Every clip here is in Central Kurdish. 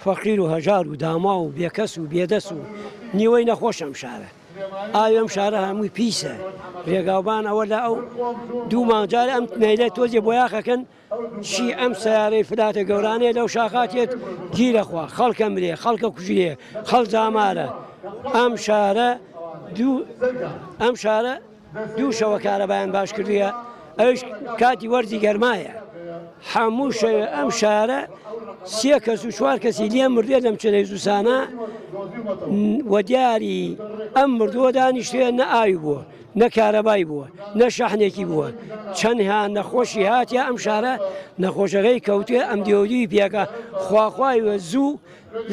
فەقیر و هەژار و داما و بێکەس و بێدەست و نیوەی نەخۆش ئەم شارە. ئاوی ئەم شارە هەمووی پیسە. ڕێگاوبان ئەوە لە ئەو دوو مانجار ئەم مەیلە تۆزێ بۆ یاخەکەن چی ئەم سیارەی فلاتە گەورانەیە لەو شاخاتێت گیرەخوا خەڵکە مرێ خەڵکە کوژرێ خەڵ جامارە. ئەم شارە دوو شەوە کارەبایان باش کردووە ئەوش کاتی وەرزی گەرمایە. هەموو شەوێ ئەم شارە 3 کەس و 4 کەسی لێ مردوێ لەم چنەی زوسانە وە دیاری ئەم مردووە دانیشتوێ نە ئاوی بووە نە کارەبای بووە نە شەحنێکی بووە چەندها نەخۆشی هاتیە ئەم شارە نەخۆشەکەی کەوتوێ ئەم دیۆدی پێکە خواخوایوە زوو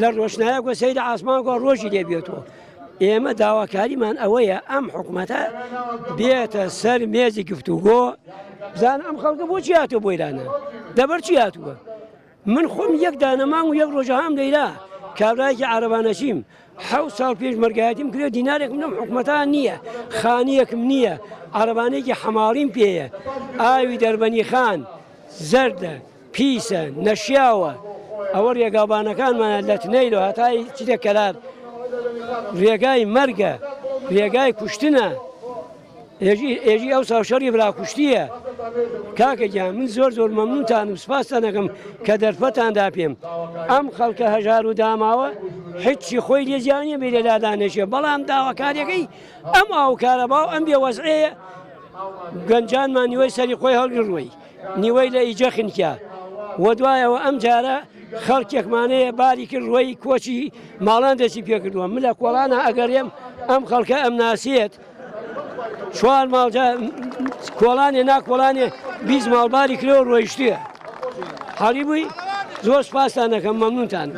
لە ڕۆشنایە گۆ سەیری ئاسمان گۆ ڕۆژی لێ بێتەوە. ئێمە داواکاریمان ئەوەیە ئەم حکوومەتە بێتە سەر مێزی گفتوگۆ بزان ئەم خەڵکە بۆچی هاتووە بۆ ئێرانە دەبەر چی هاتووە. من خۆم یەک دانەمان و یەک ڕۆژە هەم لەیلا کابرایەکی عەرەبانەچیم 7 ساڵ پێش مەرگایەتیم کرێ دینارێکم لەم حکوومەتان نییە خانیەکم نییە عەرەبانەیەکی حەماڵیم پێیە ئاوی دەربەنی خان زەردە پیسە نەشیاوە. ئەوە ڕێگاوبانەکانمانە لە تنەیل و هەتای چیتە کەلار ڕێگای مەرگە ڕێگای کوشتنە ئێژی ئەو ساوشەڕی برا کوشتیە. کاکە گیان من زۆر مەمنونتانم سپاسان دەکەم کە دەرفەتاندا پێم ئەم خەڵکە هەژار و داماوە هیچی خۆی لێزیانە بێ لە دادانێشێ بەڵام داواکاریەکەی ئەم ئاوکارەبا و ئەم بێوەزعەیە گەنجانمان نیوەی سەری خۆی هەڵگڕووی نیوەی لە ئیجە خنکیا وە دوایەوە ئەم جارە خەڵکێکمانەیە باری کرد ڕۆی کۆچی ماڵان دەچی پێکردووە من لە کۆڵانە ئەگەڕێم ئەم خەڵکە ئەم ناسیێت 4 ماڵجا کۆڵانێ ناکۆڵانێ 20 ماڵباری کرێەوە ڕۆیشتووە هەڵی بووی زۆر سپاسان دەکەم مەمنونتان.